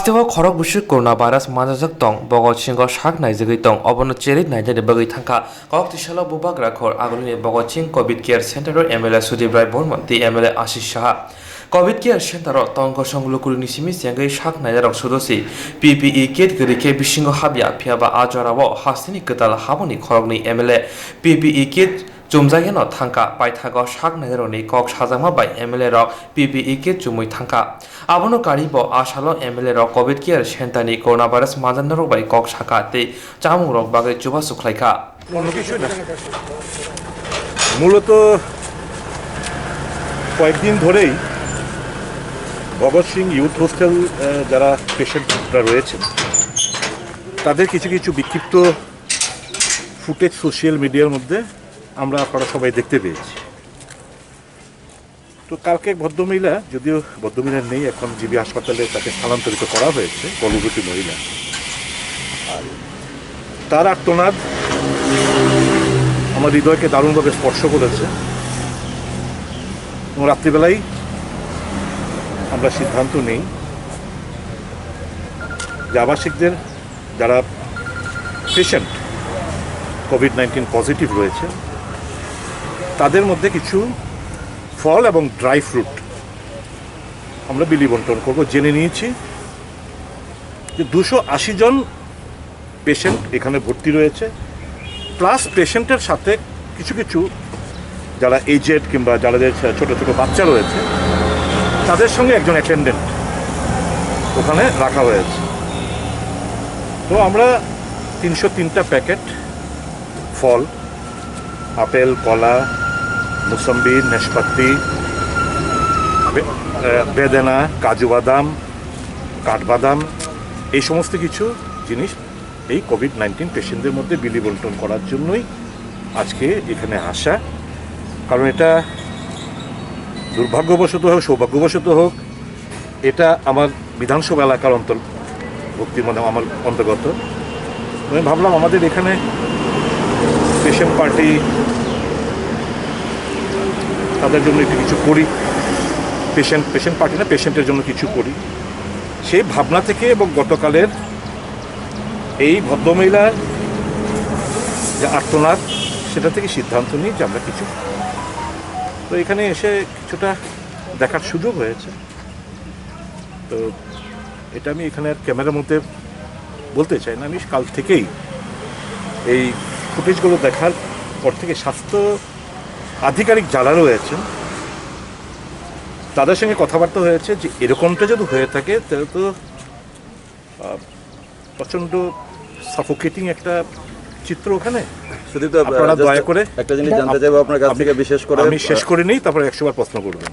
Hastewa khorok bushuk corona virus manajak tong bogot singo sak naijagui tong obono cheri naijade bagui thangka kok tisalo bubak rakhor agolini bogot sing covid care center MLA Sudip Rai Burman ti MLA Ashish Saha covid care center tongko songlukuri simi sengai sak naijarok sudosi PPE kit guri ke bisingo habya phiaba ajorabo hastini ketal haboni khorokni MLA PPE kit Jumjageno thangka paithago sak naijaroni kok sajangma bai MLA rok PPE kit jumui thangka abono karibo asalo MLA rok covid care center ni coronavirus majanarok bai kok saka te chamung rok bagai chuba suklaika মূলত কয়েকদিন ধরেই Bhagat Singh youth hostel যারা পেশেন্টরা রয়েছেন তাদের কিছু কিছু বিক্ষিপ্ত footage social মিডিয়ার মধ্যে আপনারা সবাই দেখতে পেয়েছি। তো কালকে এক ভদ্রমহিলা, যদিও ভদ্রমহিলা নেই এখন, জিবি হাসপাতালে তাকে স্থানান্তরিত করা হয়েছে, গর্ভবতী মহিলা। আর তার আর্তনাদ আমার হৃদয়কে দারুণভাবে স্পর্শ করেছে এবং রাত্রিবেলাই আমরা সিদ্ধান্ত নেই যে আবাসিকদের যারা পেশেন্ট কোভিড-19 পজিটিভ রয়েছে তাদের মধ্যে কিছু ফল এবং ড্রাই ফ্রুট আমরা বিলি বন্টন করব। জেনে নিয়েছি যে 280 জন পেশেন্ট এখানে ভর্তি রয়েছে, প্লাস পেশেন্টের সাথে কিছু কিছু যারা এজেড কিংবা যাদের ছোট ছোট বাচ্চা রয়েছে তাদের সঙ্গে একজন অ্যাটেন্ডেন্ট ওখানে রাখা হয়েছে। তো আমরা 303টা প্যাকেট ফল, আপেল, কলা, মুসম্বি, নাশপাতি, বেদানা, কাজু বাদাম, কাঠবাদাম, এই সমস্ত কিছু জিনিস এই কোভিড-19 পেশেন্টদের মধ্যে বিলি বন্টন করার জন্যই আজকে এখানে আসা। কারণ এটা দুর্ভাগ্যবশত হোক সৌভাগ্যবশত হোক এটা আমার বিধানসভা এলাকার অন্তর্ভুক্তি, মানে আমার অন্তর্গত। আমি ভাবলাম আমাদের এখানে পেশেন্ট পার্টি তাদের জন্য একটু কিছু করি, পেশেন্ট পার্টি না, পেশেন্টের জন্য কিছু করি, সেই ভাবনা থেকে এবং গতকালের এই ভদ্রমহিলার যে আর্তনাদ সেটা থেকে সিদ্ধান্ত নিই যে আমরা কিছু, তো এখানে এসে কিছুটা দেখার সুযোগ হয়েছে। তো এটা আমি এখানে আর ক্যামেরার মধ্যে বলতে চাই না। আমি কাল থেকেই এই ফুটেজগুলো দেখার পর থেকে স্বাস্থ্য আধিকারিক যারা রয়েছেন তাদের সঙ্গে কথাবার্তা হয়েছে যে এরকমটা যদি হয়ে থাকে তাহলে তো প্রচণ্ড সাফোকেটিং একটা চিত্র ওখানে। আপনারা দয়া করে একটা জিনিস জানতে চাইবো আপনার কাছ থেকে, বিশেষ করে আমি শেষ করে নিই, তারপরে 100 বার প্রশ্ন করবেন।